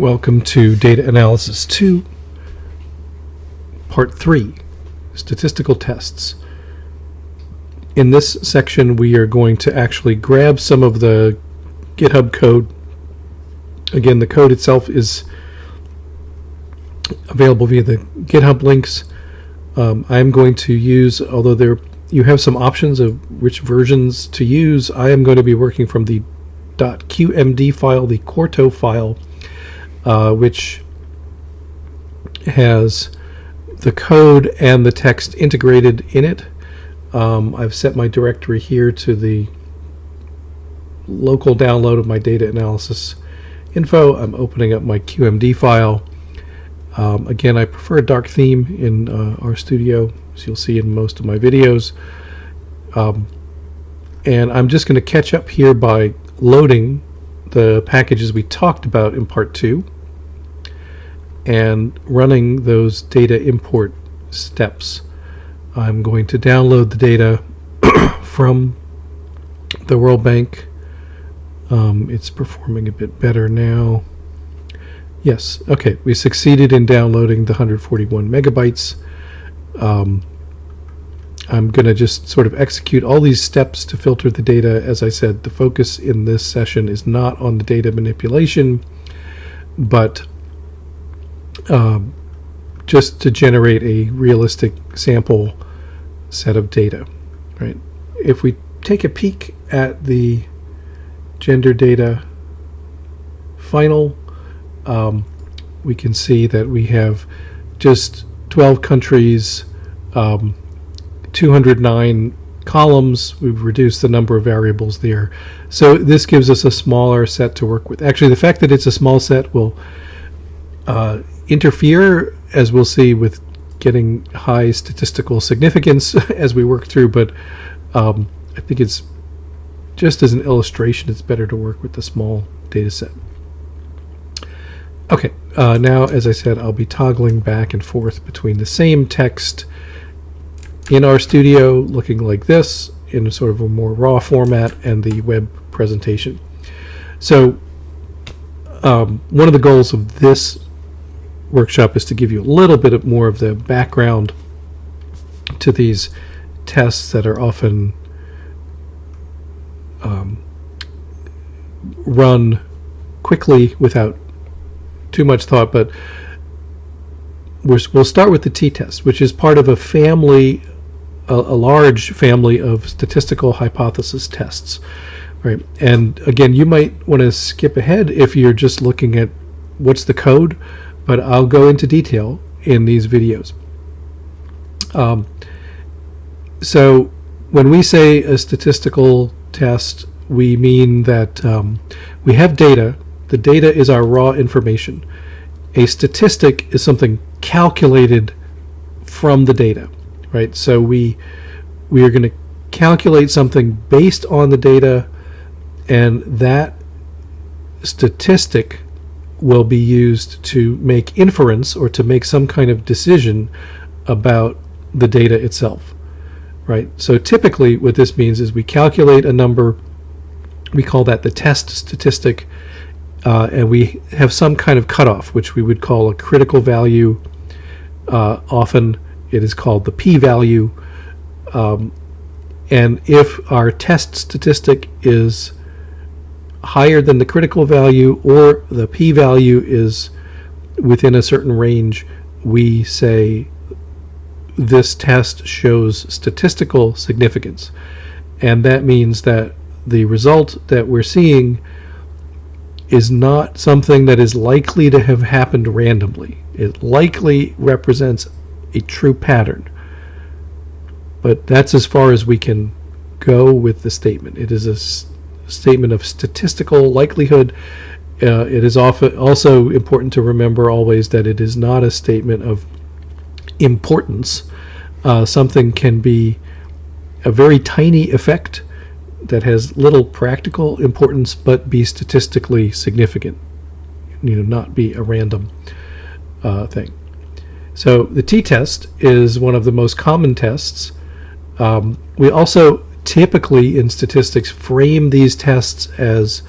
Welcome to Data Analysis 2, Part 3, Statistical Tests. In this section, we are going to actually grab some of the GitHub code. Again, the code itself is available via the GitHub links. I'm going to use, although you have some options of which versions to use, I am going to be working from the .qmd file, the Quarto file, which has the code and the text integrated in it. I've set my directory here to the local download of my data analysis info. I'm opening up my QMD file. Again, I prefer a dark theme in RStudio, as you'll see in most of my videos. And I'm just going to catch up here by loading the packages we talked about in Part 2 and running those data import steps. I'm going to download the data from the World Bank. It's performing a bit better now. Yes, okay, we succeeded in downloading the 141 megabytes. I'm going to just sort of execute all these steps to filter the data. As I said, the focus in this session is not on the data manipulation, but just to generate a realistic sample set of data, right? If we take a peek at the gender data final, we can see that we have just 12 countries, 209 columns. We've reduced the number of variables there. So this gives us a smaller set to work with. Actually, the fact that it's a small set will interfere, as we'll see, with getting high statistical significance as we work through, but I think it's just as an illustration, it's better to work with the small data set. Okay, now, as I said, I'll be toggling back and forth between the same text in RStudio, looking like this, in a sort of a more raw format, and the web presentation. So one of the goals of this workshop is to give you a little bit more of the background to these tests that are often run quickly without too much thought, but we'll start with the t-test, which is part of a family, a large family of statistical hypothesis tests, right? And again, you might want to skip ahead if you're just looking at what's the code, but I'll go into detail in these videos. So when we say a statistical test, we mean that we have data. The data is our raw information. A statistic is something calculated from the data, right? So we are going to calculate something based on the data, and that statistic will be used to make inference or to make some kind of decision about the data itself, right? So typically what this means is we calculate a number, we call that the test statistic, and we have some kind of cutoff, which we would call a critical value. Often it is called the p-value. And if our test statistic is higher than the critical value, or the p-value is within a certain range, we say this test shows statistical significance. And that means that the result that we're seeing is not something that is likely to have happened randomly. It likely represents a true pattern. But that's as far as we can go with the statement. It is a statement of statistical likelihood. It is also important to remember always that it is not a statement of importance. Something can be a very tiny effect that has little practical importance but be statistically significant, not be a random thing. So the t-test is one of the most common tests. We also typically in statistics frame these tests as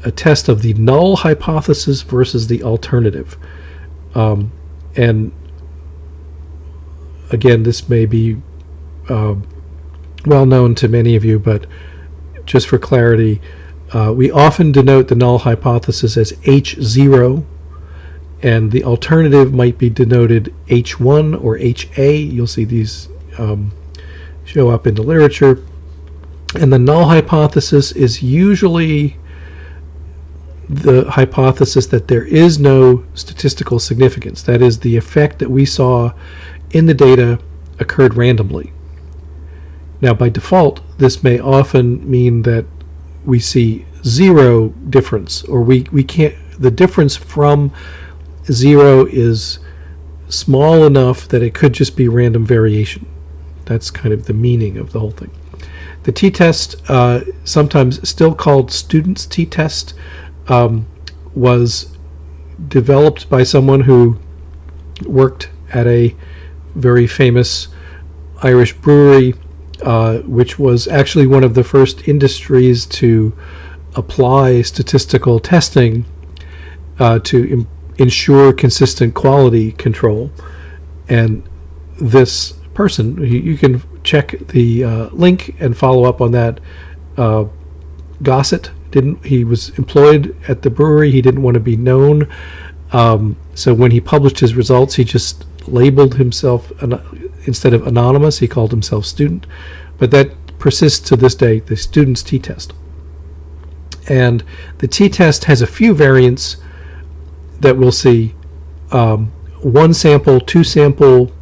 a test of the null hypothesis versus the alternative. And again, this may be well known to many of you, but just for clarity, we often denote the null hypothesis as H0, and the alternative might be denoted H1 or HA. You'll see these show up in the literature. And the null hypothesis is usually the hypothesis that there is no statistical significance. That is, the effect that we saw in the data occurred randomly. Now, by default, this may often mean that we see zero difference, or we can't, the difference from zero is small enough that it could just be random variation. That's kind of the meaning of the whole thing. The t-test, sometimes still called student's t-test, was developed by someone who worked at a very famous Irish brewery, which was actually one of the first industries to apply statistical testing to ensure consistent quality control. And this person, you can check the link and follow up on that. Gossett he was employed at the brewery. He didn't want to be known, so when he published his results, he just labeled himself, instead of anonymous, he called himself student. But that persists to this day, the student's t-test. And the t-test has a few variants that we'll see. One sample, two sample,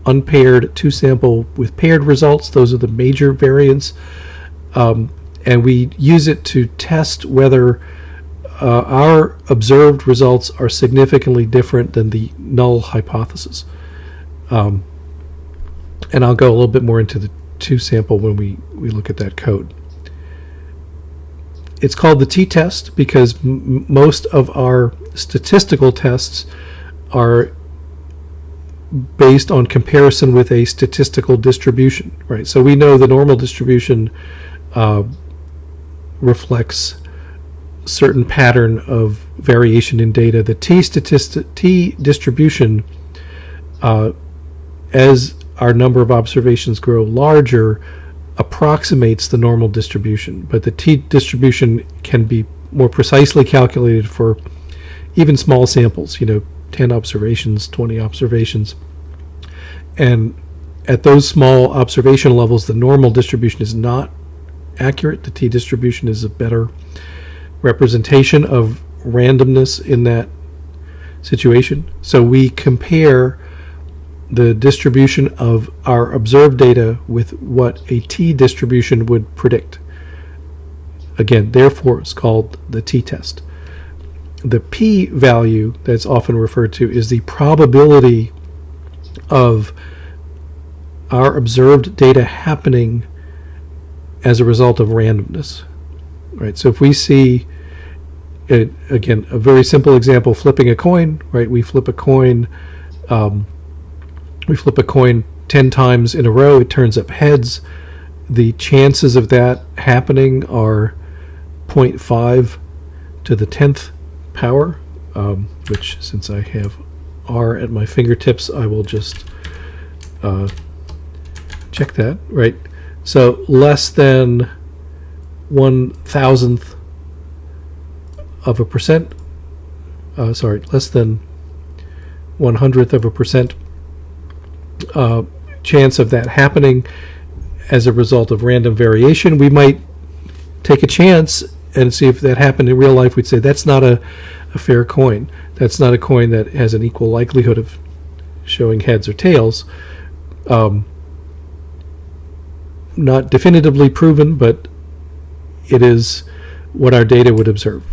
unpaired, two sample with paired results. Those are the major variants. And we use it to test whether our observed results are significantly different than the null hypothesis. And I'll go a little bit more into the two sample when we look at that code. It's called the t-test because most of our statistical tests are based on comparison with a statistical distribution, right? So we know the normal distribution reflects certain pattern of variation in data. The t distribution, as our number of observations grow larger, approximates the normal distribution, but the t distribution can be more precisely calculated for even small samples, 10 observations, 20 observations. And at those small observation levels, the normal distribution is not accurate. The t distribution is a better representation of randomness in that situation. So we compare the distribution of our observed data with what a t distribution would predict. Again, therefore, it's called the t-test. The p-value that's often referred to is the probability of our observed data happening as a result of randomness. Right? So if we see, again, a very simple example, flipping a coin, right? We flip a coin 10 times in a row, it turns up heads. The chances of that happening are 0.5 to the 10th power, which, since I have R at my fingertips, I will just check that, right? So less than 1,000th of a percent, less than 100th of a percent chance of that happening as a result of random variation. We might take a chance and see if that happened in real life. We'd say that's not a fair coin. That's not a coin that has an equal likelihood of showing heads or tails. Not definitively proven, but it is what our data would observe.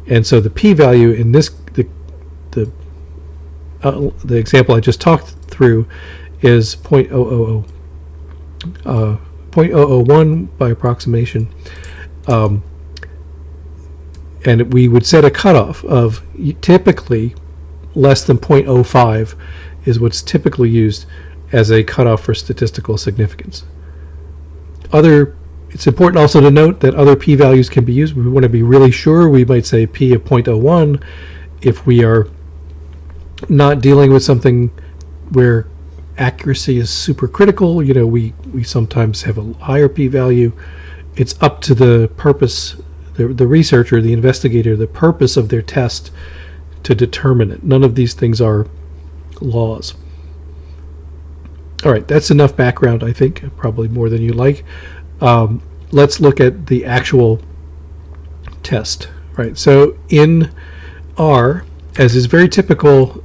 And so the p-value in this, the example I just talked through, is 0.001 by approximation. And we would set a cutoff of typically less than 0.05 is what's typically used as a cutoff for statistical significance. Other It's important also to note that other p-values can be used. We want to be really sure. We might say p of 0.01 if we are not dealing with something where accuracy is super critical. We sometimes have a higher p-value. It's up to the purpose, the researcher, the investigator, the purpose of their test to determine it. None of these things are laws. All right, that's enough background, I think, probably more than you like. Let's look at the actual test. Right. So in R, as is very typical,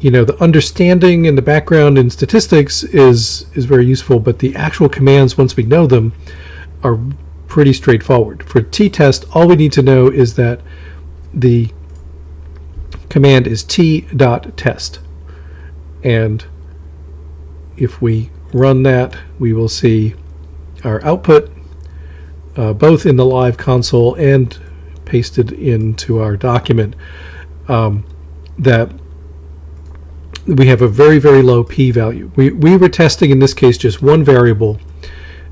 the understanding and the background in statistics is very useful, but the actual commands, once we know them, are pretty straightforward. For t-test, all we need to know is that the command is t.test. And if we run that, we will see our output both in the live console and pasted into our document, that we have a very, very low p-value. We were testing, in this case, just one variable,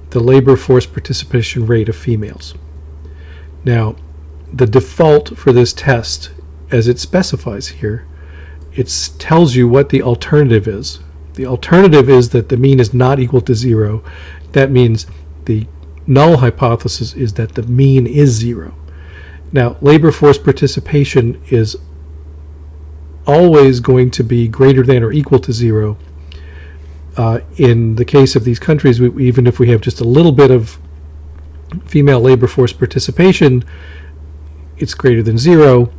the labor force participation rate of females. Now, the default for this test, as it specifies here, it tells you what the alternative is. The alternative is that the mean is not equal to 0. That means the null hypothesis is that the mean is 0. Now, labor force participation is always going to be greater than or equal to 0. In the case of these countries, even if we have just a little bit of female labor force participation, it's greater than 0.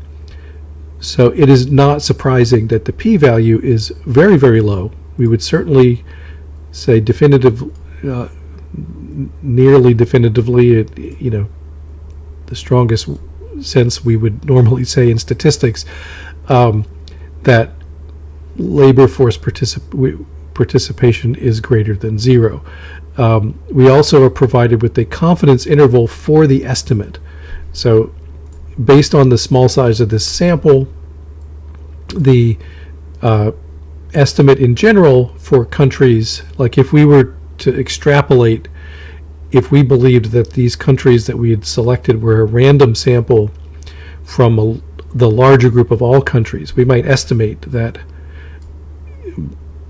So it is not surprising that the p-value is very, very low. We would certainly say nearly definitively, the strongest sense we would normally say in statistics, that labor force participation is greater than 0. We also are provided with a confidence interval for the estimate. So based on the small size of this sample, the estimate in general for countries, like if we were to extrapolate, if we believed that these countries that we had selected were a random sample from the larger group of all countries, we might estimate that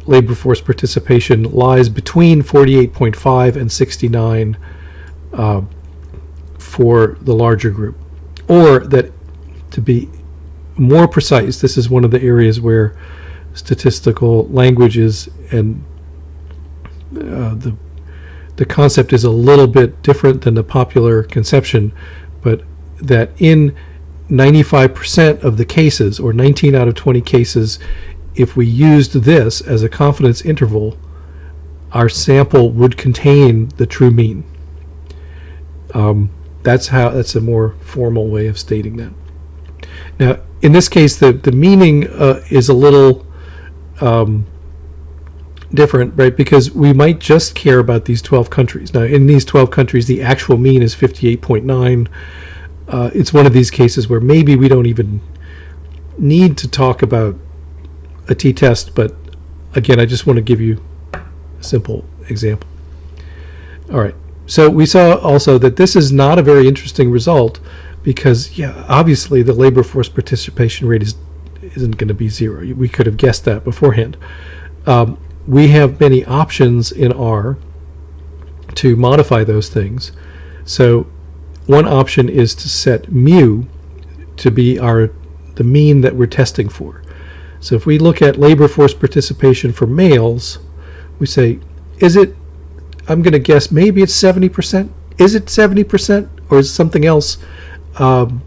labor force participation lies between 48.5 and 69 for the larger group. Or that, to be more precise, this is one of the areas where statistical languages and the concept is a little bit different than the popular conception, but that in 95% of the cases, or 19 out of 20 cases, if we used this as a confidence interval, our sample would contain the true mean. That's a more formal way of stating that. Now, in this case, the meaning is a little different, right? Because we might just care about these 12 countries. Now, in these 12 countries, the actual mean is 58.9. It's one of these cases where maybe we don't even need to talk about a t-test, but again, I just want to give you a simple example. All right, so we saw also that this is not a very interesting result because, obviously the labor force participation rate isn't going to be 0. We could have guessed that beforehand. We have many options in R to modify those things. So one option is to set mu to be the mean that we're testing for. So if we look at labor force participation for males, we say, I'm going to guess maybe it's 70%. Is it 70% or is it something else? I'll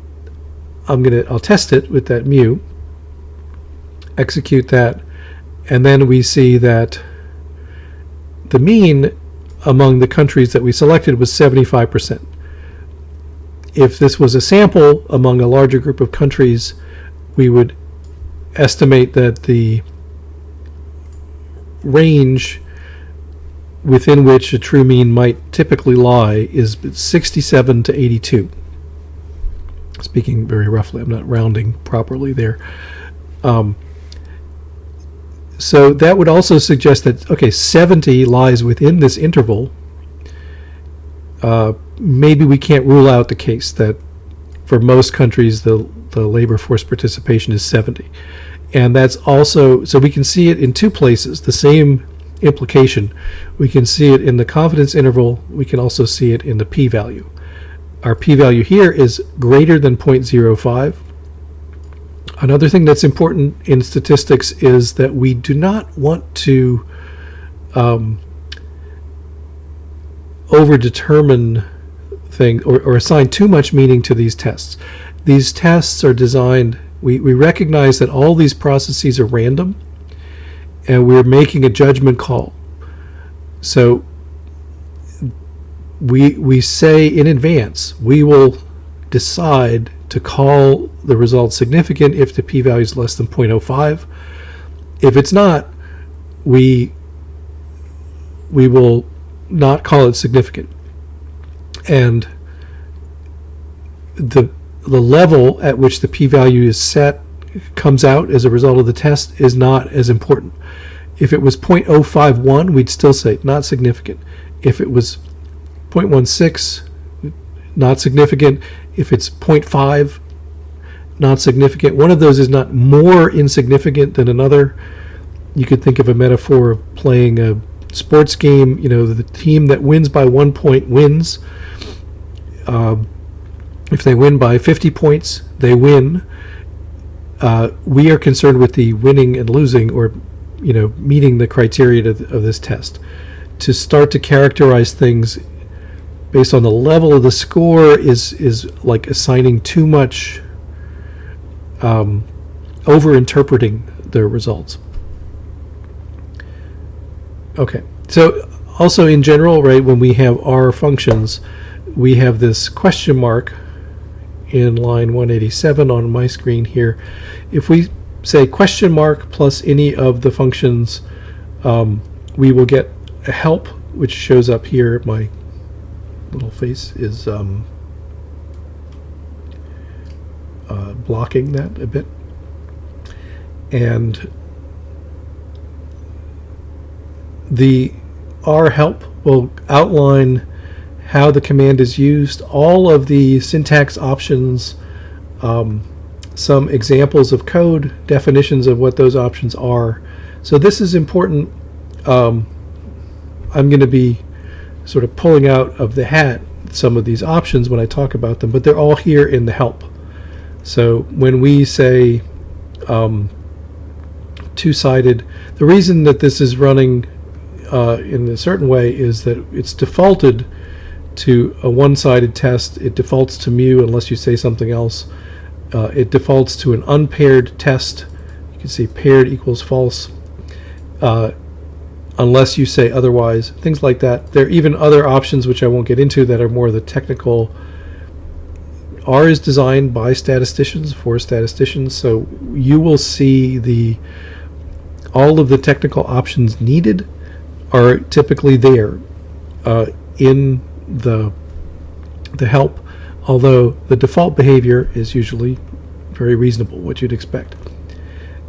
test it with that mu, execute that, and then we see that the mean among the countries that we selected was 75%. If this was a sample among a larger group of countries, we would estimate that the range within which a true mean might typically lie is 67 to 82. Speaking very roughly, I'm not rounding properly there. So that would also suggest that, 70 lies within this interval, maybe we can't rule out the case that for most countries the labor force participation is 70. And that's also, so we can see it in two places, the same implication. We can see it in the confidence interval. We can also see it in the p-value. Our p-value here is greater than 0.05. Another thing that's important in statistics is that we do not want to overdetermine things or assign too much meaning to these tests. These tests are designed, we recognize that all these processes are random, and we're making a judgment call. So we say in advance, we will decide to call the result significant if the p-value is less than 0.05. If it's not, we will not call it significant. And the level at which the p-value is set comes out as a result of the test is not as important. If it was 0.051, we'd still say not significant. If it was 0.16, not significant. If it's 0.5, not significant. One of those is not more insignificant than another. You could think of a metaphor of playing a sports game. You know, the team that wins by 1 point wins. If they win by 50 points, they win. We are concerned with the winning and losing, or meeting the criteria of this test. To start to characterize things based on the level of the score is like assigning too much, over-interpreting the results. Okay, so also in general, right, when we have our functions, we have this question mark in line 187 on my screen here. If we say question mark plus any of the functions, we will get a help, which shows up here. My little face is blocking that a bit. And our help will outline how the command is used, all of the syntax options, some examples of code, definitions of what those options are. So this is important. I'm going to be sort of pulling out of the hat some of these options when I talk about them, but they're all here in the help. So when we say two-sided, the reason that this is running in a certain way is that it's defaulted to a one-sided test. It defaults to mu unless you say something else. It defaults to an unpaired test. You can see paired equals false unless you say otherwise, things like that. There are even other options which I won't get into that are more the technical. R is designed by statisticians for statisticians, so you will see all of the technical options needed are typically there in the help, although the default behavior is usually very reasonable, what you'd expect.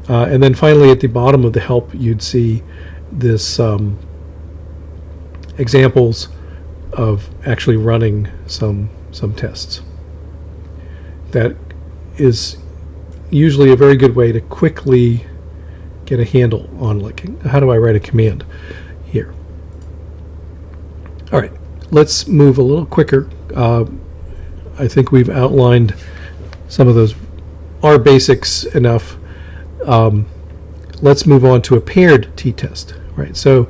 And then finally at the bottom of the help you'd see this examples of actually running some tests. That is usually a very good way to quickly get a handle on, like, how do I write a command here. All right, let's move a little quicker. I think we've outlined some of those R basics enough. Let's move on to a paired t-test. Right. So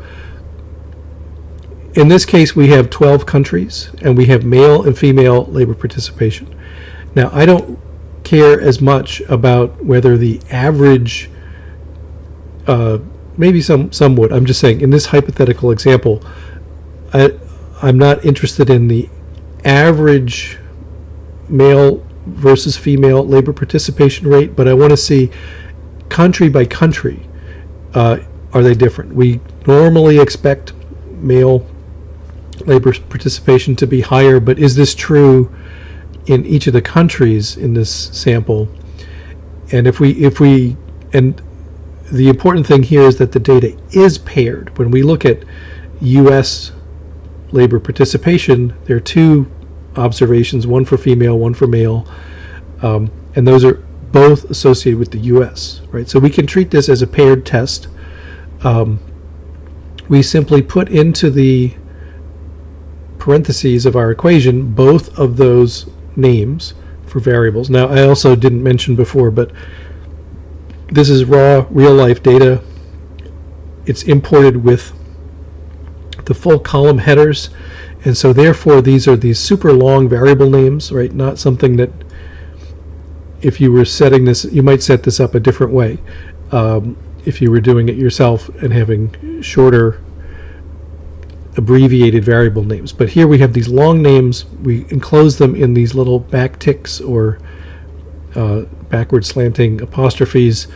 in this case, we have 12 countries, and we have male and female labor participation. Now, I don't care as much about whether the average, maybe some would. I'm just saying, in this hypothetical example, I'm not interested in the average male versus female labor participation rate, but I want to see country by country, are they different? We normally expect male labor participation to be higher, but is this true in each of the countries in this sample? And if we and the important thing here is that the data is paired. When we look at U.S. labor participation, there are two observations, one for female, one for male, and those are both associated with the US, right? So we can treat this as a paired test. We simply put into the parentheses of our equation both of those names for variables. Now, I also didn't mention before, but this is raw, real-life data. It's imported with the full column headers, and so therefore these are these super long variable names, right? Not something that, if you were setting this, you might set this up a different way if you were doing it yourself and having shorter abbreviated variable names. But here we have these long names. We enclose them in these little backticks or backward slanting apostrophes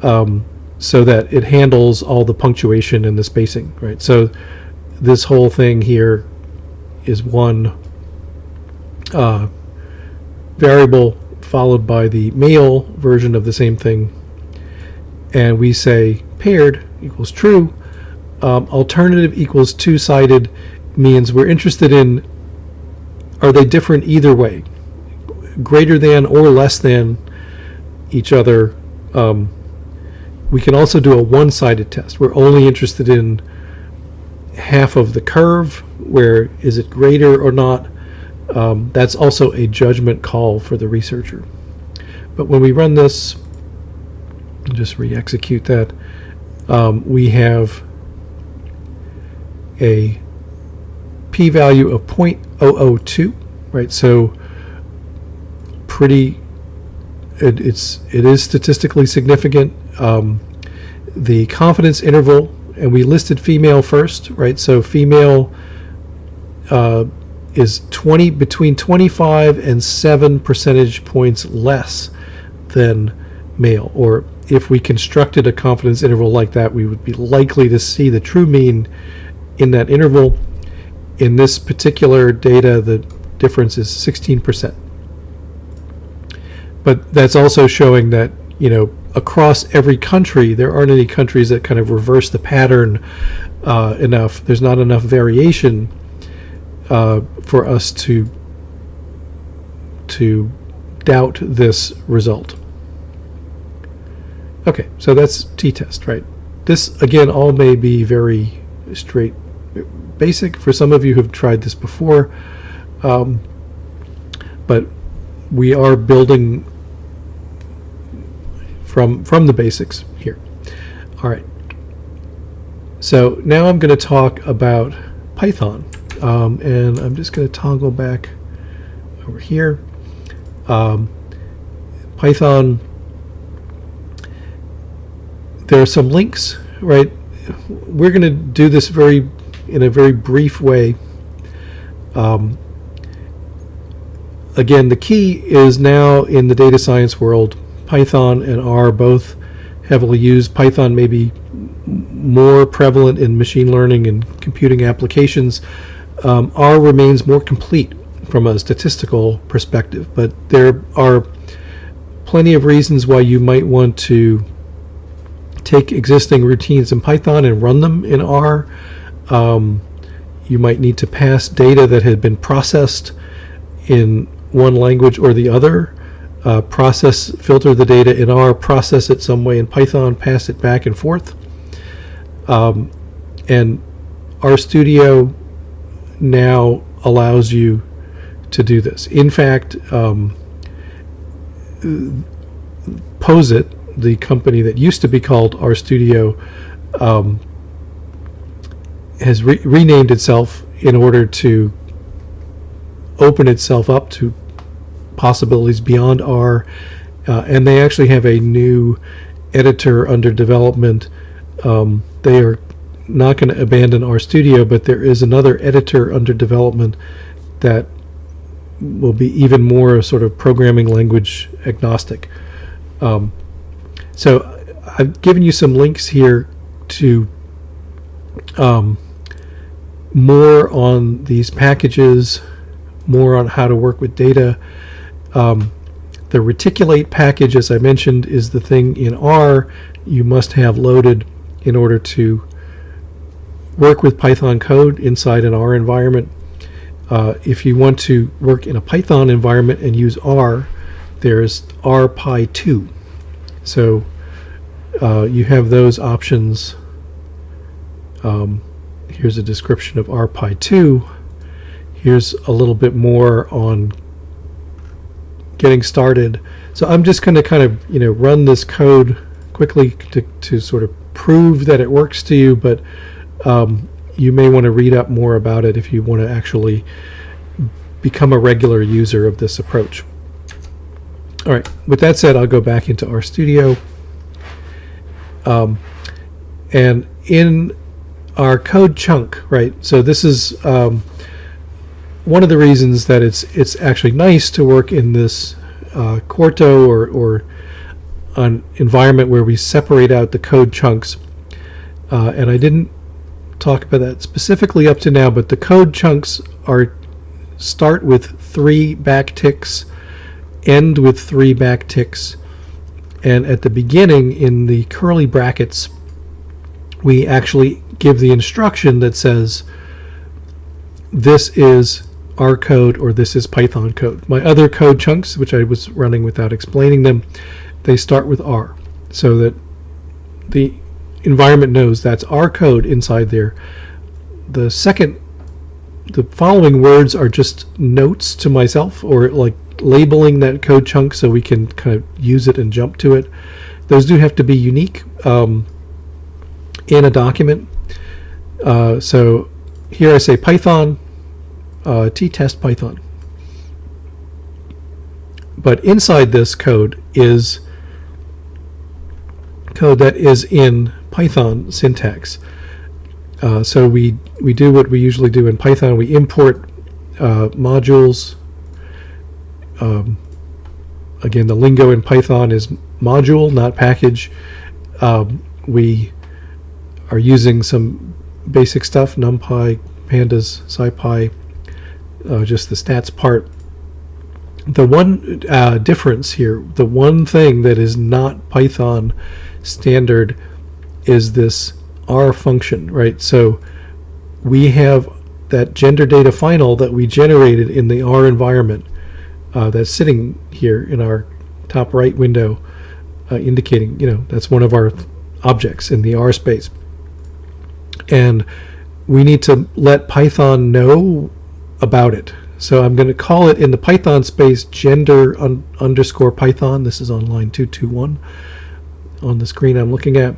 so that it handles all the punctuation and the spacing, right? So this whole thing here is one variable followed by the male version of the same thing, and we say paired equals true. Alternative equals two-sided means we're interested in, are they different either way, greater than or less than each other. We can also do a one-sided test. We're only interested in half of the curve, where is it greater or not. That's also a judgment call for the researcher. But when we run this, just re-execute that, we have a p-value of 0.002, right? So it is statistically significant. The confidence interval, and we listed female first, right? So female is between 25 and 7 percentage points less than male. Or if we constructed a confidence interval like that, we would be likely to see the true mean in that interval. In this particular data, the difference is 16%. But that's also showing that, across every country, there aren't any countries that kind of reverse the pattern enough. There's not enough variation for us to doubt this result. Okay, so that's t-test, right? This, again, all may be very straight, basic for some of you who've tried this before, but we are building from the basics here. All right. So now I'm going to talk about Python, and I'm just going to toggle back over here. Python. There are some links, right? We're going to do this in a very brief way. Again, the key is now in the data science world. Python and R both heavily used. Python may be more prevalent in machine learning and computing applications. R remains more complete from a statistical perspective, but there are plenty of reasons why you might want to take existing routines in Python and run them in R. You might need to pass data that had been processed in one language or the other, filter the data in R, process it some way in Python, pass it back and forth. And RStudio now allows you to do this. In fact, Posit, the company that used to be called RStudio, has renamed itself in order to open itself up to possibilities beyond R, and they actually have a new editor under development. They are not going to abandon RStudio, but there is another editor under development that will be even more sort of programming language agnostic. So I've given you some links here to more on these packages, more on how to work with data. The reticulate package, as I mentioned, is the thing in R you must have loaded in order to work with Python code inside an R environment. If you want to work in a Python environment and use R, there's RPy2. So you have those options. Here's a description of RPy2. Here's a little bit more on getting started. So I'm just going to kind of run this code quickly to sort of prove that it works to you, but you may want to read up more about it if you want to actually become a regular user of this approach. All right, with that said, I'll go back into RStudio. And in our code chunk, right, so this is one of the reasons that it's actually nice to work in this Quarto or an environment where we separate out the code chunks. And I didn't talk about that specifically up to now, but the code chunks start with 3 backticks, end with 3 backticks, and at the beginning in the curly brackets we actually give the instruction that says this is R code or this is Python code. My other code chunks, which I was running without explaining them, they start with R, so that the environment knows that's R code inside there. The following words are just notes to myself, or like labeling that code chunk so we can kind of use it and jump to it. Those do have to be unique in a document. So here I say Python, t-test Python. But inside this code is code that is in Python syntax. So we do what we usually do in Python. We import modules. Again, the lingo in Python is module, not package. We are using some basic stuff, NumPy, Pandas, SciPy, just the stats part. The one difference here, the one thing that is not Python standard is this R function, right? So we have that gender data final that we generated in the R environment that's sitting here in our top right window, indicating, that's one of our objects in the R space. And we need to let Python know about it. So I'm going to call it in the Python space gender underscore Python. This is on line 221 on the screen I'm looking at.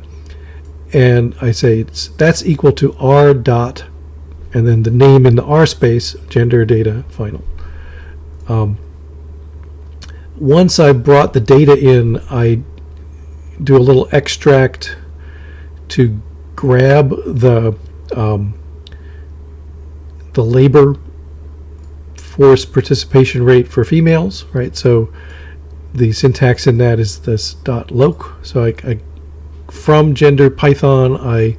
And I say that's equal to R dot, and then the name in the R space, gender data final. Once I brought the data in, I do a little extract to grab the labor force participation rate for females, right? So the syntax in that is this .loc. So I from gender Python, I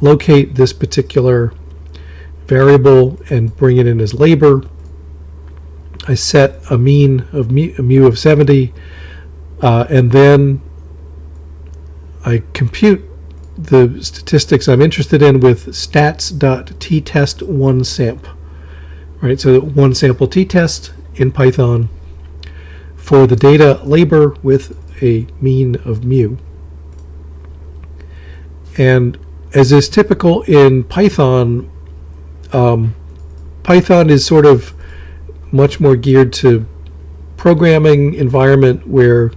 locate this particular variable and bring it in as labor. I set a mean of a mu of 70, and then I compute the statistics I'm interested in with stats.ttest1samp. Right, so one sample t-test in Python for the data labor with a mean of mu. And as is typical in Python, Python is sort of much more geared to programming environment where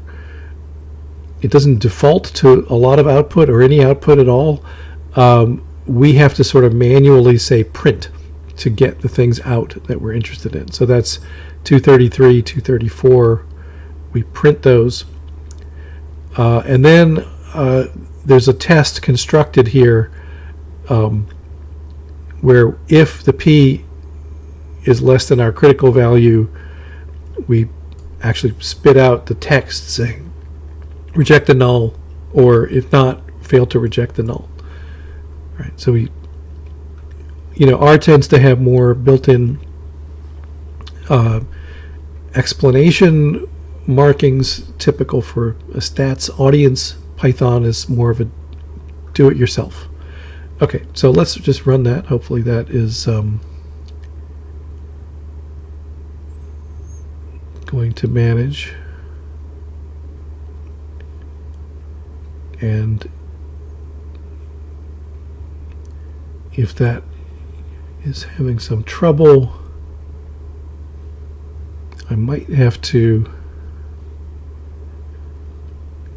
it doesn't default to a lot of output or any output at all. We have to sort of manually say print to get the things out that we're interested in. So that's 233, 234. We print those. And then there's a test constructed here where if the P is less than our critical value, we actually spit out the text saying reject the null, or if not, fail to reject the null. Right. So we, R tends to have more built-in explanation markings typical for a stats audience. Python is more of a do-it-yourself Okay, so let's just run that. Hopefully that is going to manage. And if that is having some trouble, I might have to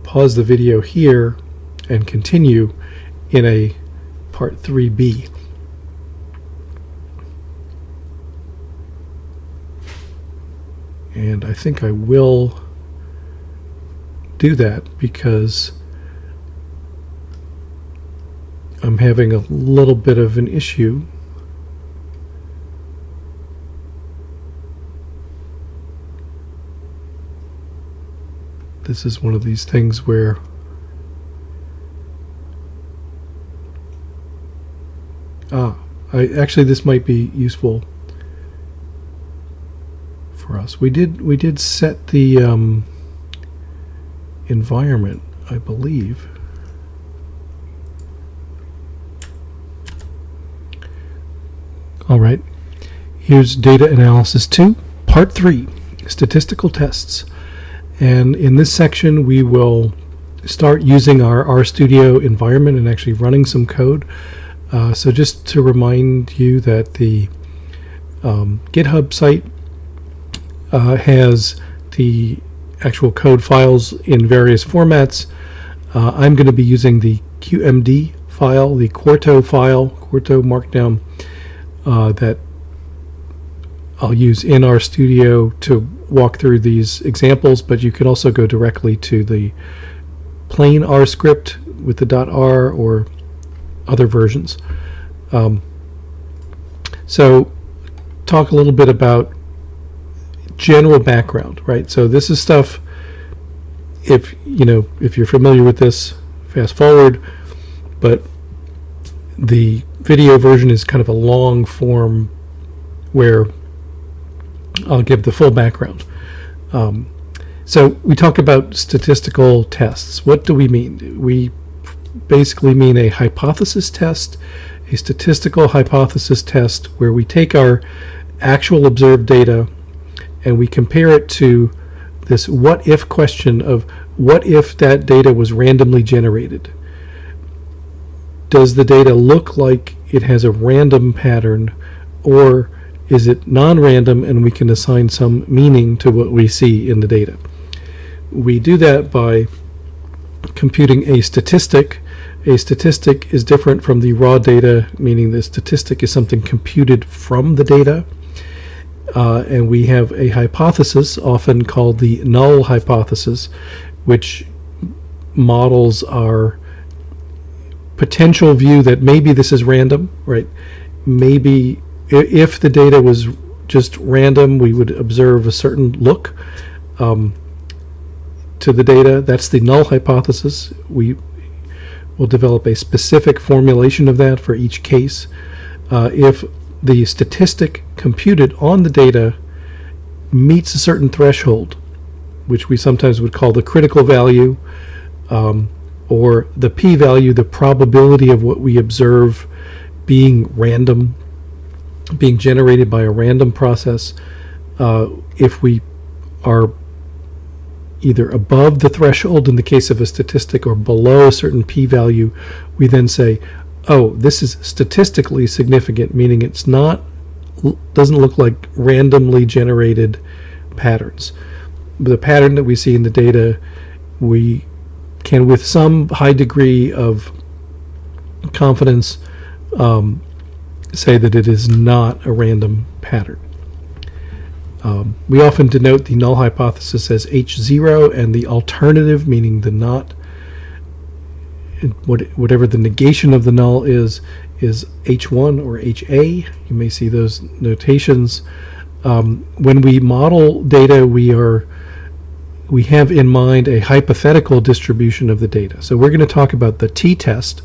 pause the video here and continue in a part 3B. And I think I will do that because I'm having a little bit of an issue. This is one of these things where actually this might be useful for us. We did set the environment, I believe. All right, here's data analysis 2, part 3, statistical tests. And in this section, we will start using our RStudio environment and actually running some code. So just to remind you that the GitHub site has the actual code files in various formats. I'm going to be using the QMD file, the Quarto Markdown, that I'll use in RStudio to walk through these examples, but you can also go directly to the plain R script with the .r or other versions. So talk a little bit about general background, right? So this is stuff, if you're familiar with this, fast forward, but the video version is kind of a long form where I'll give the full background. So we talk about statistical tests. What do we mean? We basically mean a hypothesis test, a statistical hypothesis test where we take our actual observed data and we compare it to this what if question of what if that data was randomly generated? Does the data look like it has a random pattern, or is it non-random and we can assign some meaning to what we see in the data? We do that by computing a statistic. A statistic is different from the raw data, meaning the statistic is something computed from the data. And we have a hypothesis, often called the null hypothesis, which models our potential view that maybe this is random, right? Maybe if the data was just random, we would observe a certain look to the data. That's the null hypothesis. We will develop a specific formulation of that for each case. If the statistic computed on the data meets a certain threshold, which we sometimes would call the critical value, or the p-value, the probability of what we observe being random, being generated by a random process. If we are either above the threshold in the case of a statistic or below a certain p-value, we then say, oh, this is statistically significant, meaning it's not, doesn't look like randomly generated patterns. The pattern that we see in the data, we can, with some high degree of confidence, say that it is not a random pattern. We often denote the null hypothesis as H0, and the alternative, meaning the not, whatever the negation of the null is H1 or HA. You may see those notations. When we model data, we have in mind a hypothetical distribution of the data. So we're going to talk about the t-test,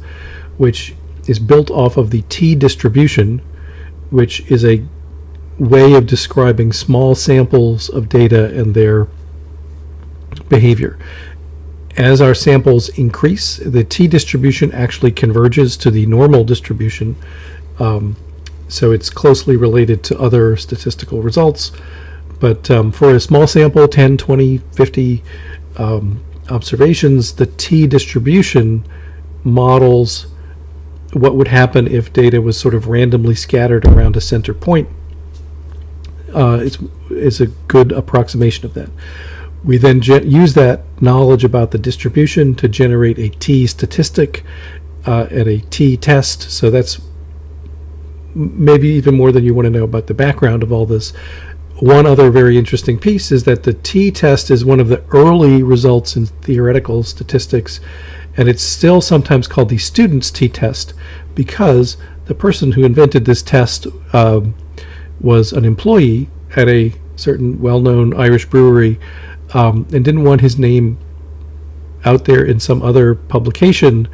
which is built off of the t-distribution, which is a way of describing small samples of data and their behavior. As our samples increase, the t-distribution actually converges to the normal distribution. So it's closely related to other statistical results. But for a small sample, 10, 20, 50 observations, the t-distribution models what would happen if data was sort of randomly scattered around a center point. It's a good approximation of that. We then use that knowledge about the distribution to generate a t-statistic and a t-test. So that's maybe even more than you want to know about the background of all this. One other very interesting piece is that the t-test is one of the early results in theoretical statistics, and it's still sometimes called the student's t-test because the person who invented this test was an employee at a certain well-known Irish brewery and didn't want his name out there in some other publication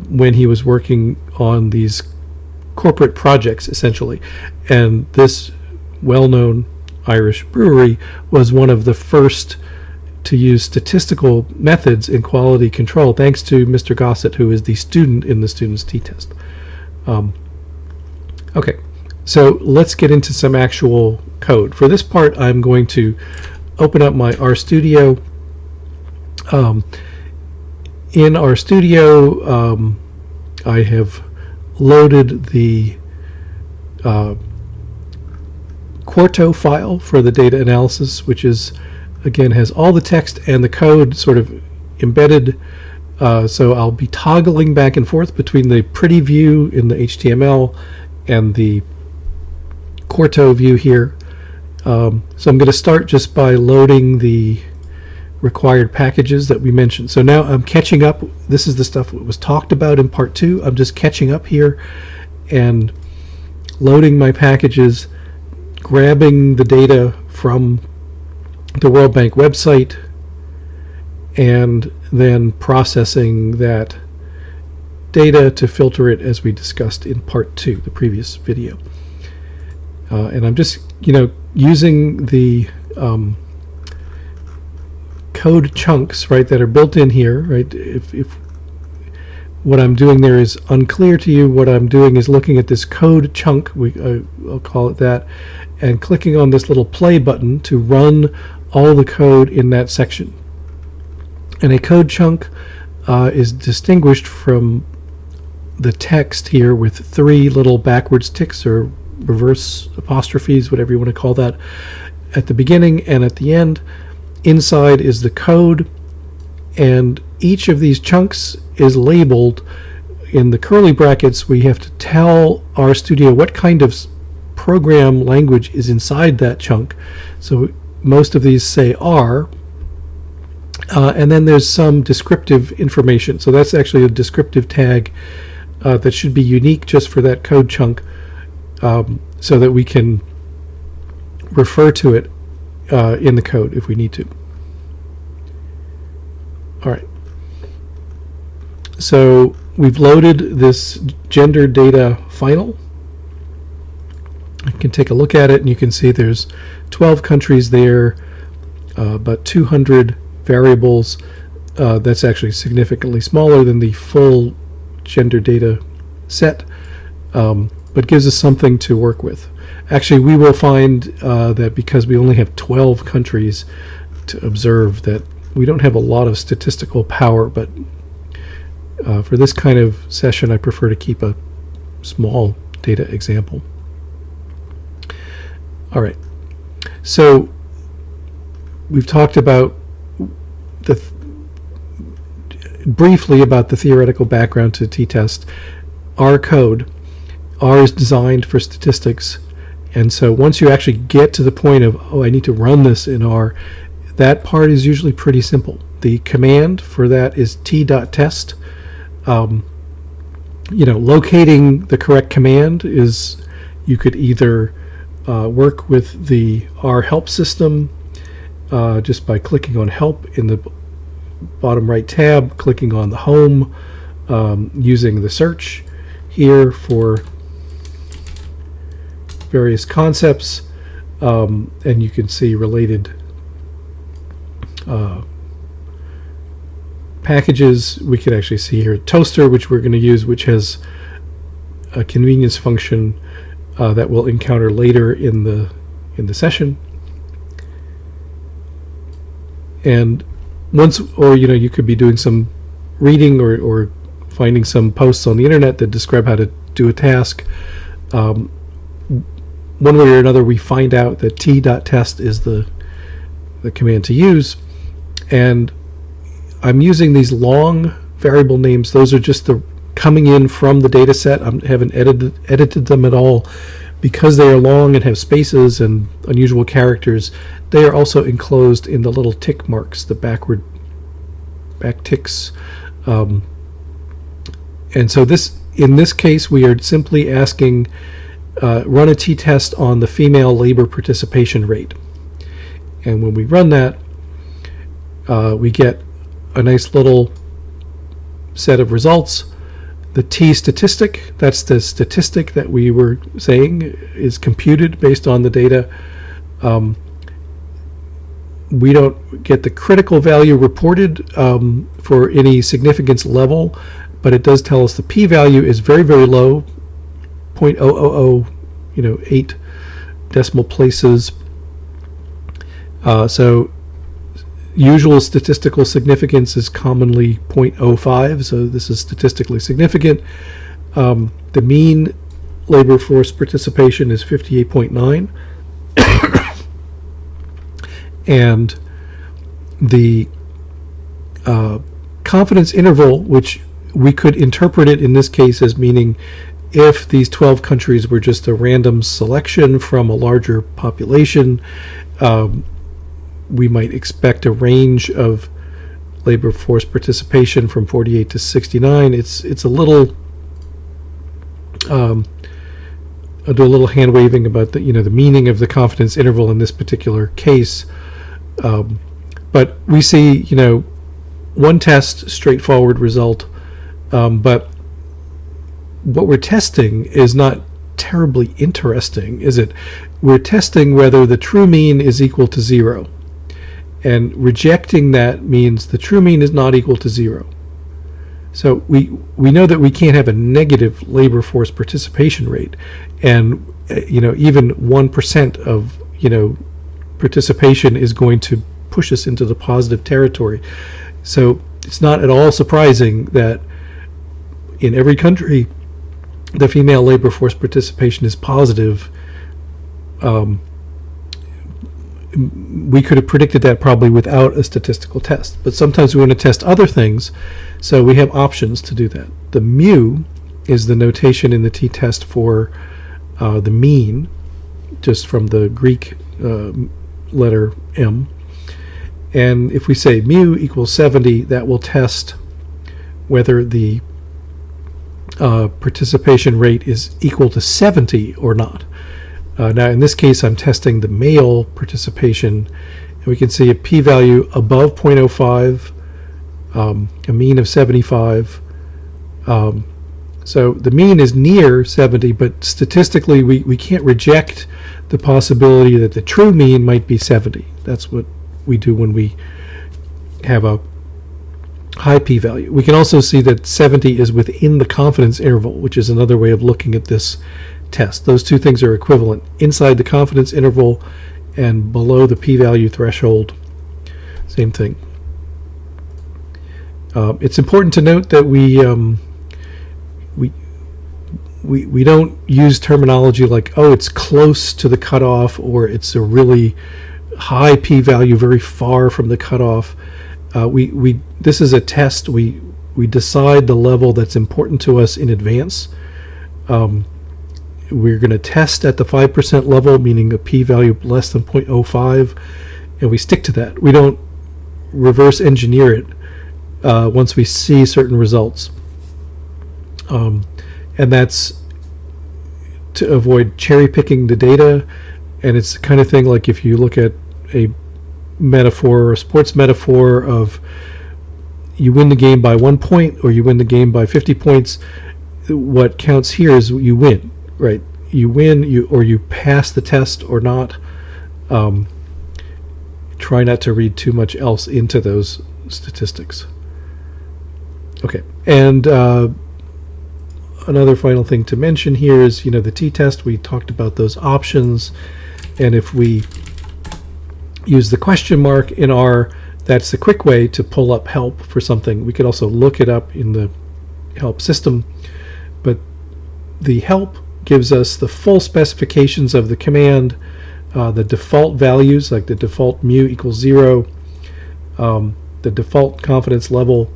when he was working on these corporate projects, essentially. And this well-known Irish brewery was one of the first to use statistical methods in quality control, thanks to Mr. Gossett, who is the student in the student's t-test. Okay, so let's get into some actual code. For this part, I'm going to open up my RStudio. In RStudio, I have loaded the Quarto file for the data analysis, which is, again, has all the text and the code sort of embedded. So I'll be toggling back and forth between the pretty view in the HTML and the Quarto view here. So I'm going to start just by loading the required packages that we mentioned. So now I'm catching up. This is the stuff that was talked about in part 2. I'm just catching up here and loading my packages, grabbing the data from the World Bank website, and then processing that data to filter it as we discussed in part 2, the previous video. And I'm just, using the code chunks, right, that are built in here, right? If what I'm doing there is unclear to you, what I'm doing is looking at this code chunk, I'll call it that, and clicking on this little play button to run all the code in that section. And a code chunk is distinguished from the text here with 3 little backwards ticks or reverse apostrophes, whatever you want to call that, at the beginning and at the end. Inside is the code, and each of these chunks is labeled. In the curly brackets, we have to tell RStudio what kind of program language is inside that chunk. So most of these say R, and then there's some descriptive information. So that's actually a descriptive tag that should be unique just for that code chunk, so that we can refer to it in the code if we need to. All right. So we've loaded this gender data final. You can take a look at it, and you can see there's 12 countries there, but 200 variables. That's actually significantly smaller than the full gender data set, but gives us something to work with. Actually, we will find that because we only have 12 countries to observe, that we don't have a lot of statistical power, but for this kind of session, I prefer to keep a small data example. All right, so we've talked about briefly about the theoretical background to t-test. R code, R is designed for statistics, and so once you actually get to the point of, oh, I need to run this in R, that part is usually pretty simple. The command for that is t.test. Locating the correct command is, you could either work with the R help system just by clicking on help in the bottom right tab, clicking on the home, using the search here for various concepts, and you can see related packages, we can actually see here toaster, which we're going to use, which has a convenience function that we'll encounter later in the session. And once, or you could be doing some reading or finding some posts on the internet that describe how to do a task. One way or another, we find out that t.test is the command to use, and I'm using these long variable names. Those are just the coming in from the data set. I haven't edited them at all. Because they are long and have spaces and unusual characters, they are also enclosed in the little tick marks, the back ticks. And so in this case, we are simply asking, run a t-test on the female labor participation rate. And when we run that, we get a nice little set of results. The t statistic, that's the statistic that we were saying is computed based on the data. We don't get the critical value reported for any significance level, but it does tell us the p-value is very, very low, 0.000, 8 decimal places. So usual statistical significance is commonly 0.05, so this is statistically significant. The mean labor force participation is 58.9. And the confidence interval, which we could interpret it in this case as meaning if these 12 countries were just a random selection from a larger population, we might expect a range of labor force participation from 48 to 69. It's a little, I'll do a little hand waving about the meaning of the confidence interval in this particular case. But we see one test, straightforward result, but what we're testing is not terribly interesting, is it? We're testing whether the true mean is equal to 0. And rejecting that means the true mean is not equal to 0. So we know that we can't have a negative labor force participation rate, and even 1% of participation is going to push us into the positive territory. So it's not at all surprising that in every country the female labor force participation is positive. We could have predicted that probably without a statistical test, but sometimes we want to test other things, so we have options to do that. The mu is the notation in the t-test for the mean, just from the Greek letter m. And if we say mu equals 70, that will test whether the participation rate is equal to 70 or not. Now in this case I'm testing the male participation, and we can see a p-value above 0.05, a mean of 75. So the mean is near 70, but statistically we can't reject the possibility that the true mean might be 70. That's what we do when we have a high p-value. We can also see that 70 is within the confidence interval, which is another way of looking at this test. Those two things are equivalent. Inside the confidence interval and below the p-value threshold, same thing. It's important to note that we don't use terminology like, oh, it's close to the cutoff, or it's a really high p-value very far from the cutoff. This is a test. We decide the level that's important to us in advance. We're going to test at the 5% level, meaning a p-value less than 0.05, and we stick to that. We don't reverse engineer it once we see certain results. And that's to avoid cherry picking the data, and it's the kind of thing like if you look at a metaphor or a sports metaphor of you win the game by 1 point or you win the game by 50 points, what counts here is you win, right? You win, you pass the test or not. Try not to read too much else into those statistics. Okay, and another final thing to mention here is, the t-test. We talked about those options, and if we use the question mark in R, that's a quick way to pull up help for something. We could also look it up in the help system, but the help gives us the full specifications of the command, the default values, like the default mu equals 0, the default confidence level.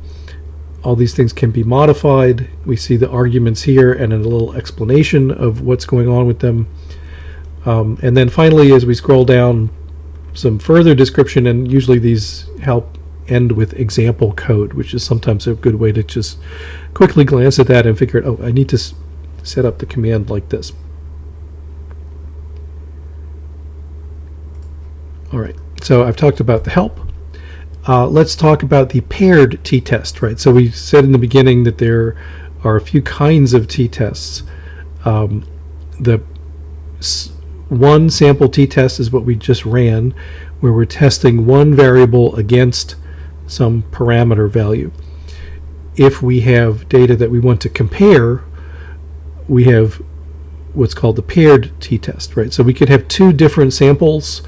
All these things can be modified. We see the arguments here and a little explanation of what's going on with them. And then finally, as we scroll down, some further description, and usually these help end with example code, which is sometimes a good way to just quickly glance at that and figure out, oh, I need to set up the command like this. All right, so I've talked about the help. Let's talk about the paired t-test, right? So we said in the beginning that there are a few kinds of t-tests. The one sample t-test is what we just ran, where we're testing one variable against some parameter value. If we have data that we want to compare, we have what's called the paired t-test, right? So we could have two different samples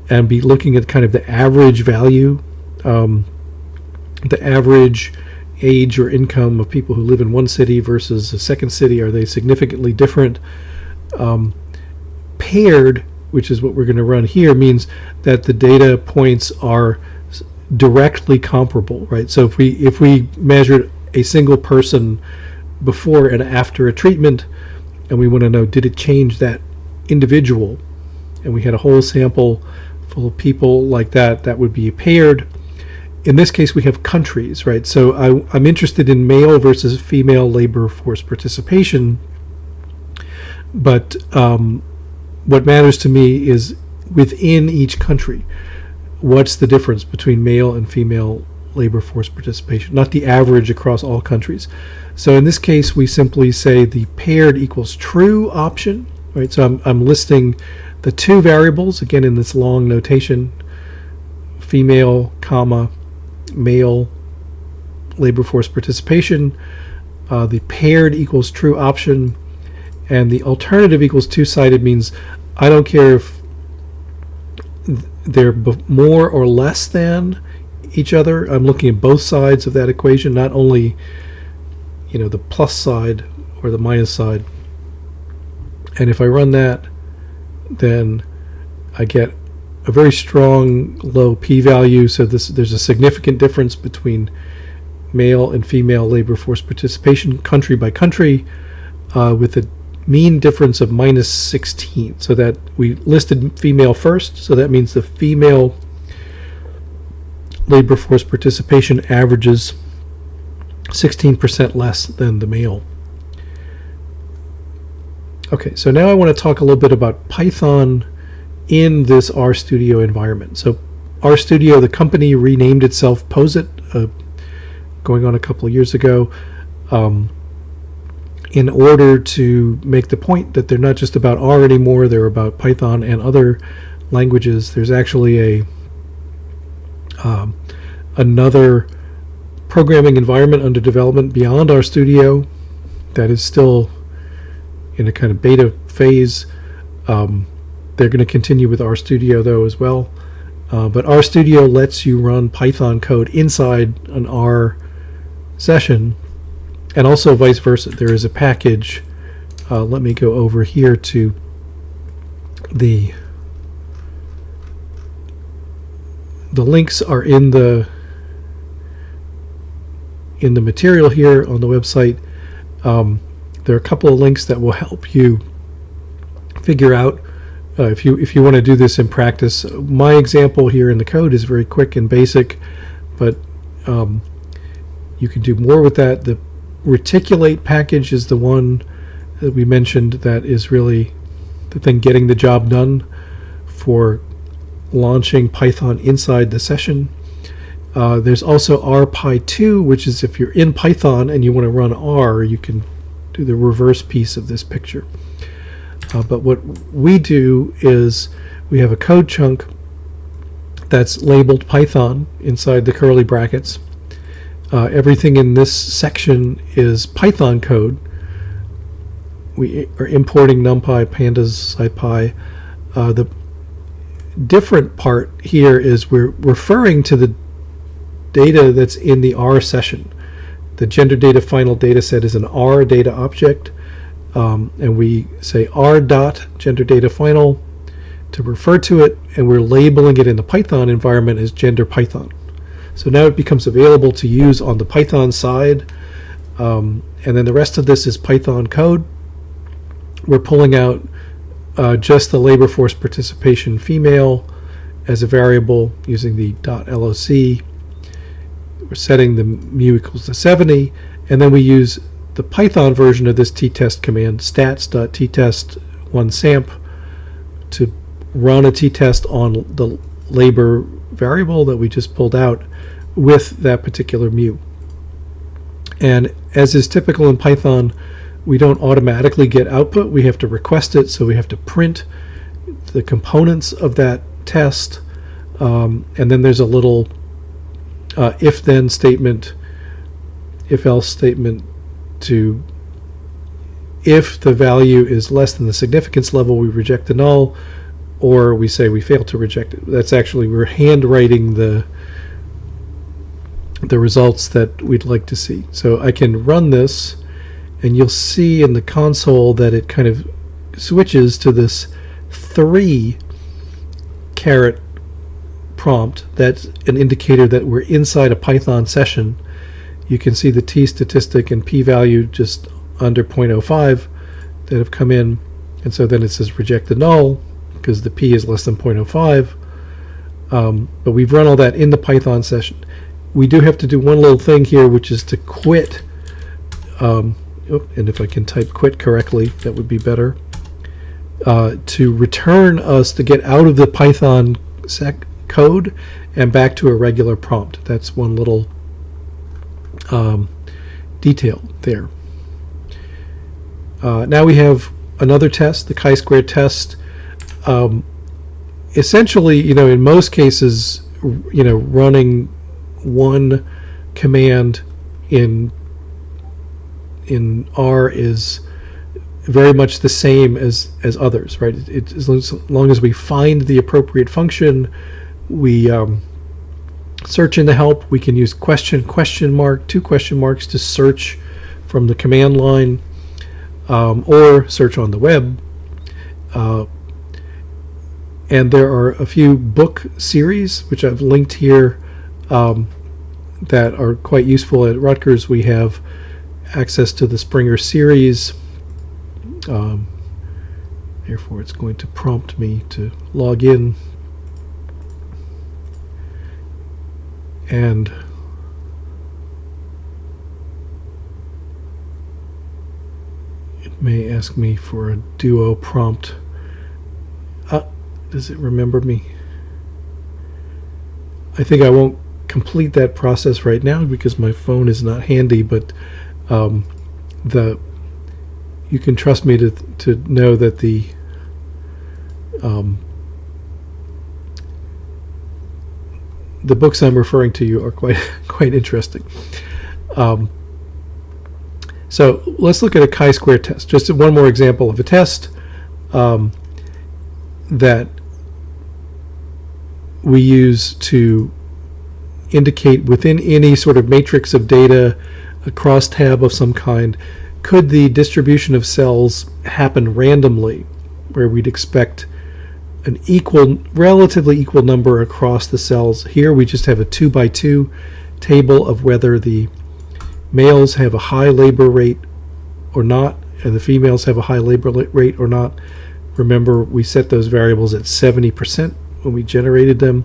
and be looking at kind of the average value, the average age or income of people who live in one city versus a second city. Are they significantly different? Paired, which is what we're going to run here, means that the data points are directly comparable, right? So if we measured a single person before and after a treatment, and we want to know, did it change that individual, and we had a whole sample full of people like that, that would be paired. In this case, we have countries, right? So I'm interested in male versus female labor force participation, but what matters to me is within each country, what's the difference between male and female labor force participation, not the average across all countries. So in this case, we simply say the paired equals true option, right? So I'm listing the two variables, again in this long notation, female, comma, male labor force participation, the paired equals true option, and the alternative equals two-sided means I don't care if they're more or less than each other. I'm looking at both sides of that equation, not only the plus side or the minus side. And if I run that, then I get a very strong low p-value. So there's a significant difference between male and female labor force participation country by country, with a mean difference of minus 16. So that we listed female first, so that means the female labor force participation averages 16% less than the male. Okay, so now I want to talk a little bit about Python in this RStudio environment. So RStudio, the company, renamed itself Posit going on a couple of years ago, in order to make the point that they're not just about R anymore, they're about Python and other languages. There's actually another programming environment under development beyond RStudio that is still in a kind of beta phase. They're going to continue with RStudio though as well, but RStudio lets you run Python code inside an R session, and also vice versa. There is a package. Let me go over here to the links are in the material here on the website. There are a couple of links that will help you figure out if you want to do this in practice. My example here in the code is very quick and basic, but you can do more with that. The reticulate package is the one that we mentioned that is really the thing getting the job done for launching Python inside the session. There's also rpy2, which is if you're in Python and you want to run R, you can do the reverse piece of this picture. But what we do is we have a code chunk that's labeled Python inside the curly brackets. Everything in this section is Python code. We are importing NumPy, Pandas, SciPy. The different part here is we're referring to the data that's in the R session. The gender data final data set is an R data object, and we say R dot gender data final to refer to it, and we're labeling it in the Python environment as gender Python. So now it becomes available to use on the Python side, and then the rest of this is Python code. We're pulling out just the labor force participation female as a variable using the .loc. We're setting the mu equals to 70, and then we use the Python version of this t-test command, stats.ttest1samp, to run a t-test on the labor variable that we just pulled out with that particular mu. And as is typical in Python, we don't automatically get output. We have to request it, so we have to print the components of that test, and then there's a little if-then statement, if-else statement to, if the value is less than the significance level, we reject the null, or we say we fail to reject it. That's actually, we're handwriting the results that we'd like to see. So I can run this, and you'll see in the console that it kind of switches to this 3 caret prompt. That's an indicator that we're inside a Python session. You can see the t statistic and p-value just under 0.05 that have come in, and so then it says reject the null because the p is less than 0.05. But we've run all that in the Python session. We do have to do one little thing here, which is to quit. And if I can type quit correctly, that would be better. To return us to get out of the Python code and back to a regular prompt. That's one little detail there. Now we have another test, the chi-square test. Essentially, in most cases, running one command in R is very much the same as others, right? As long as we find the appropriate function, we search in the help. We can use question mark, 2 question marks to search from the command line, or search on the web. And there are a few book series, which I've linked here, that are quite useful. At Rutgers, we have access to the Springer series. Therefore, it's going to prompt me to log in. And it may ask me for a duo prompt. Does it remember me? I think I won't complete that process right now because my phone is not handy, but you can trust me to know that the books I'm referring to you are quite interesting. So let's look at a chi-square test. Just one more example of a test that we use to indicate within any sort of matrix of data, a crosstab of some kind, could the distribution of cells happen randomly, where we'd expect an relatively equal number across the cells. Here we just have a 2x2 table of whether the males have a high labor rate or not, and the females have a high labor rate or not. Remember, we set those variables at 70% when we generated them.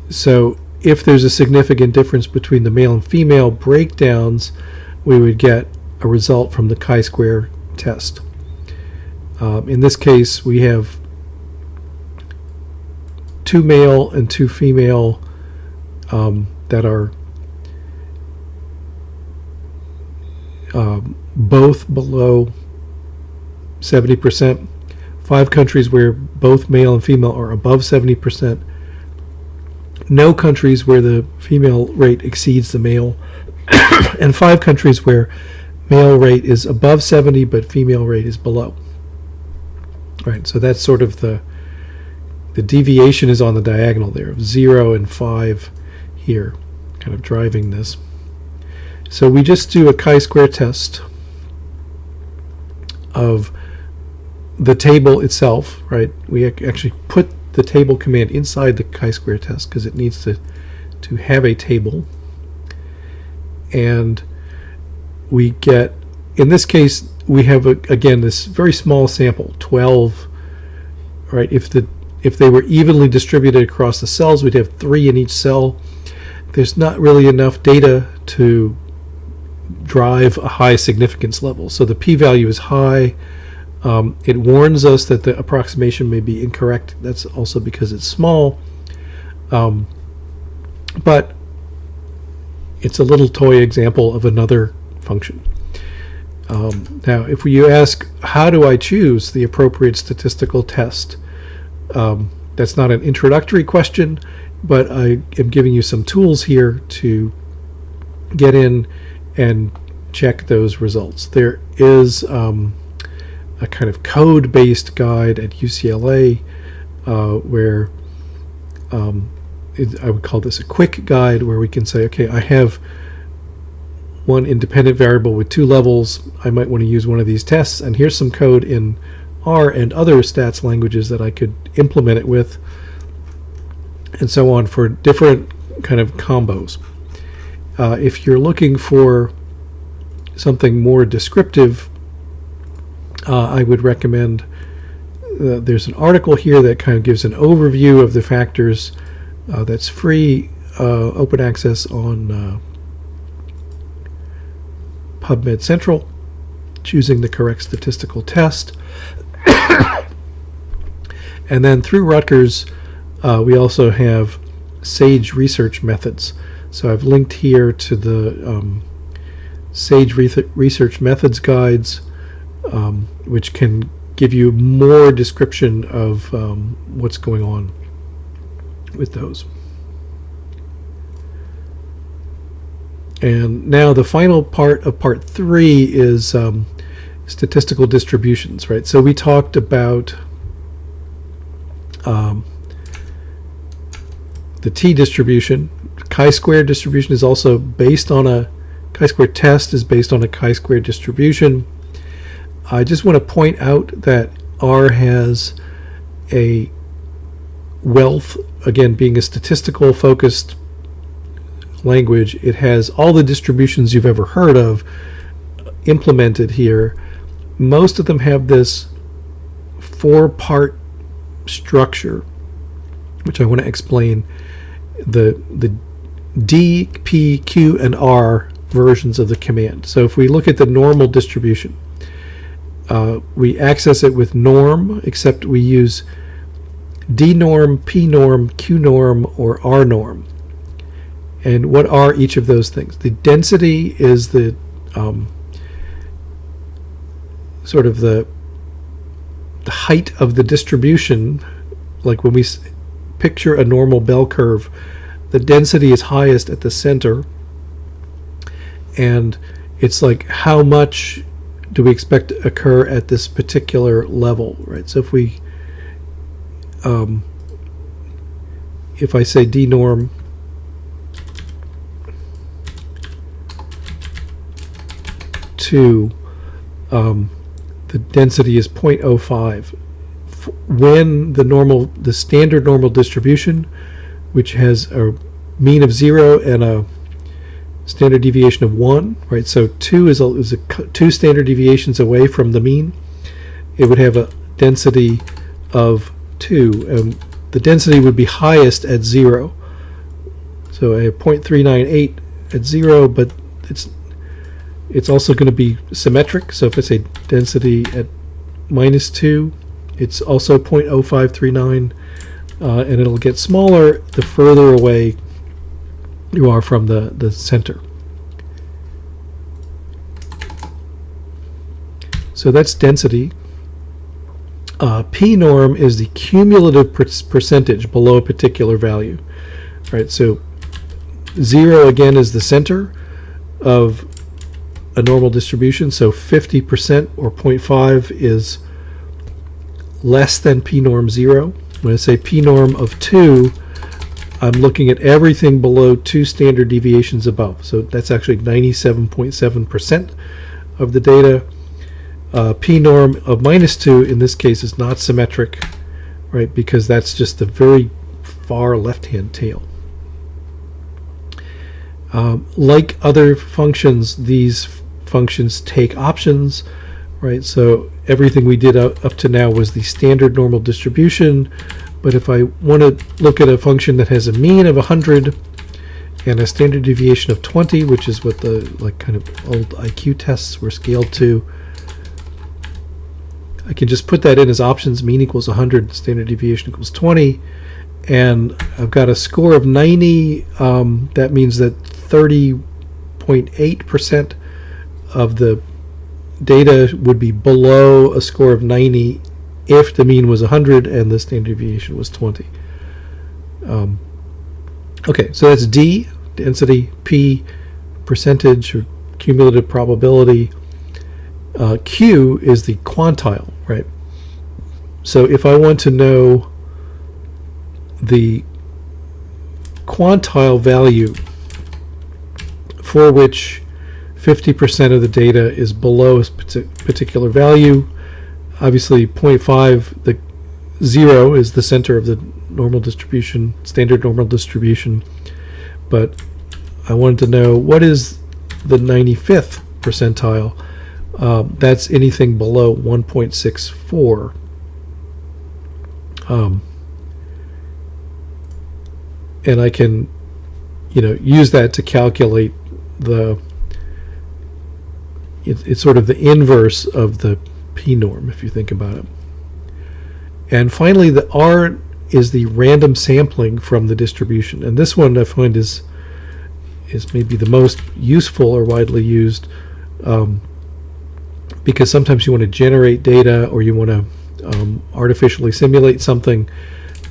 So if there's a significant difference between the male and female breakdowns, we would get a result from the chi-square test. In this case, we have 2 male and 2 female that are both below 70%. 5 countries where both male and female are above 70%. no countries where the female rate exceeds the male, and 5 countries where male rate is above 70 but female rate is below. Right, so that's sort of the deviation is on the diagonal there of 0 and 5 here, kind of driving this. So we just do a chi-square test of the table itself, right? We actually put the table command inside the chi-square test because it needs to have a table. And we get, in this case, we have, again, this very small sample, 12, right? If they were evenly distributed across the cells, we'd have 3 in each cell. There's not really enough data to drive a high significance level. So the p-value is high. It warns us that the approximation may be incorrect. That's also because it's small. But it's a little toy example of another function. Now, if you ask, how do I choose the appropriate statistical test? That's not an introductory question, but I am giving you some tools here to get in and check those results. There is a kind of code-based guide at UCLA where I would call this a quick guide, where we can say, okay, I have one independent variable with 2 levels. I might want to use one of these tests, and here's some code in R and other stats languages that I could implement it with, and so on, for different kind of combos. If you're looking for something more descriptive, I would recommend there's an article here that kind of gives an overview of the factors that's free, open access on PubMed Central, choosing the correct statistical test. And then through Rutgers, we also have SAGE research methods. So I've linked here to the SAGE research methods guides, which can give you more description of what's going on with those. And now the final part of part 3 is statistical distributions, right? So we talked about the t-distribution. Chi-square distribution is also based on a chi-square test is based on a chi-square distribution. I just want to point out that R has a wealth, again, being a statistical focused language, it has all the distributions you've ever heard of implemented here. Most of them have this 4-part structure, which I want to explain. The D, P, Q, and R versions of the command. So if we look at the normal distribution, we access it with norm, except we use D norm, P norm, Q norm, or R norm. And what are each of those things? The density is the sort of the height of the distribution. Like when we picture a normal bell curve, the density is highest at the center, and it's like how much do we expect to occur at this particular level, right? So if I say D norm to the density is 0.05. When the standard normal distribution, which has a mean of 0 and a standard deviation of 1, right? So 2 is 2 standard deviations away from the mean. It would have a density of 2, and the density would be highest at 0. So I have 0.398 at 0, but it's also going to be symmetric. So if it's a density at -2, it's also 0.0539, and it'll get smaller the further away you are from the center. So that's density. P norm is the cumulative percentage below a particular value. right? So 0 again is the center of a normal distribution, so 50% or 0.5 is less than p-norm 0. When I say p-norm of 2, I'm looking at everything below 2 standard deviations above. So that's actually 97.7% of the data. P-norm of -2 in this case is not symmetric, right? Because that's just the very far left-hand tail. Like other functions, these functions take options, right? So everything we did up to now was the standard normal distribution. But if I want to look at a function that has a mean of 100 and a standard deviation of 20, which is what the kind of old IQ tests were scaled to, I can just put that in as options. Mean equals 100, standard deviation equals 20, and I've got a score of 90. That means that 30.8% of the data would be below a score of 90 if the mean was 100 and the standard deviation was 20. Okay, so that's D, density, P, percentage or cumulative probability. Q is the quantile, right? So if I want to know the quantile value for which 50% of the data is below a particular value, obviously 0.5, the 0 is the center of the normal distribution, standard normal distribution, but I wanted to know what is the 95th percentile. That's anything below 1.64. And I can, use that to calculate it's sort of the inverse of the p-norm, if you think about it. And finally, the R is the random sampling from the distribution. And this one I find is maybe the most useful or widely used, because sometimes you want to generate data or you want to artificially simulate something.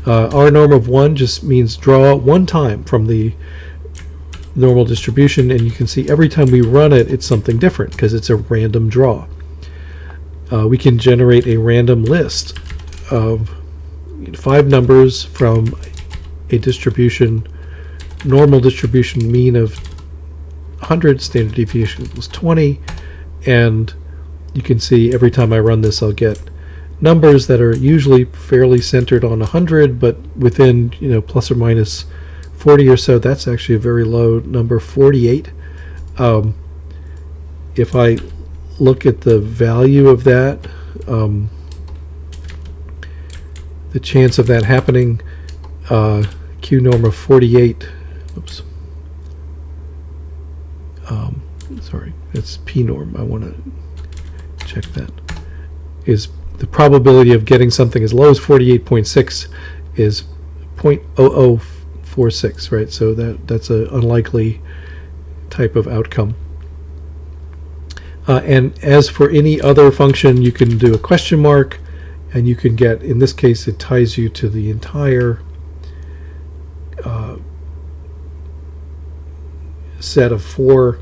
R norm of 1 just means draw one time from the normal distribution, and you can see every time we run it, it's something different because it's a random draw. We can generate a random list of 5 numbers from a distribution, normal distribution mean of 100, standard deviation equals 20, and you can see every time I run this I'll get numbers that are usually fairly centered on 100, but within plus or minus 40 or so. That's actually a very low number, 48. If I look at the value of that, the chance of that happening, Q norm of 48, oops, sorry, it's P norm, I want to check that, is the probability of getting something as low as 48.6 is 0.0046, right? So that's an unlikely type of outcome. And as for any other function, you can do a question mark, and you can get, in this case, it ties you to the entire set of 4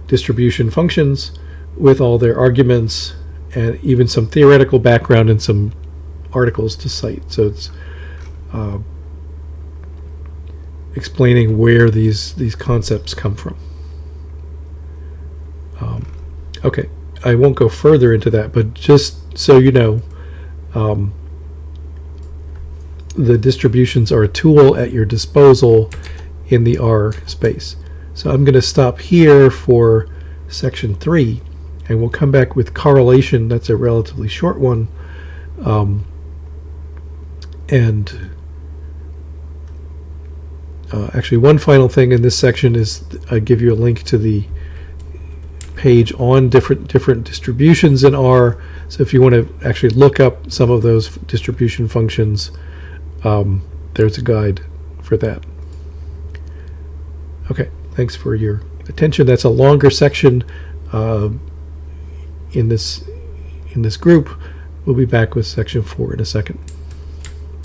distribution functions with all their arguments and even some theoretical background and some articles to cite. So it's explaining where these concepts come from. Okay, I won't go further into that, but just so you know, the distributions are a tool at your disposal in the R space. So I'm going to stop here for section 3, and we'll come back with correlation. That's a relatively short one. Actually, one final thing in this section is I give you a link to the page on different distributions in R. So if you want to actually look up some of those distribution functions, there's a guide for that. Okay, thanks for your attention. That's a longer section in this group. We'll be back with section 4 in a second.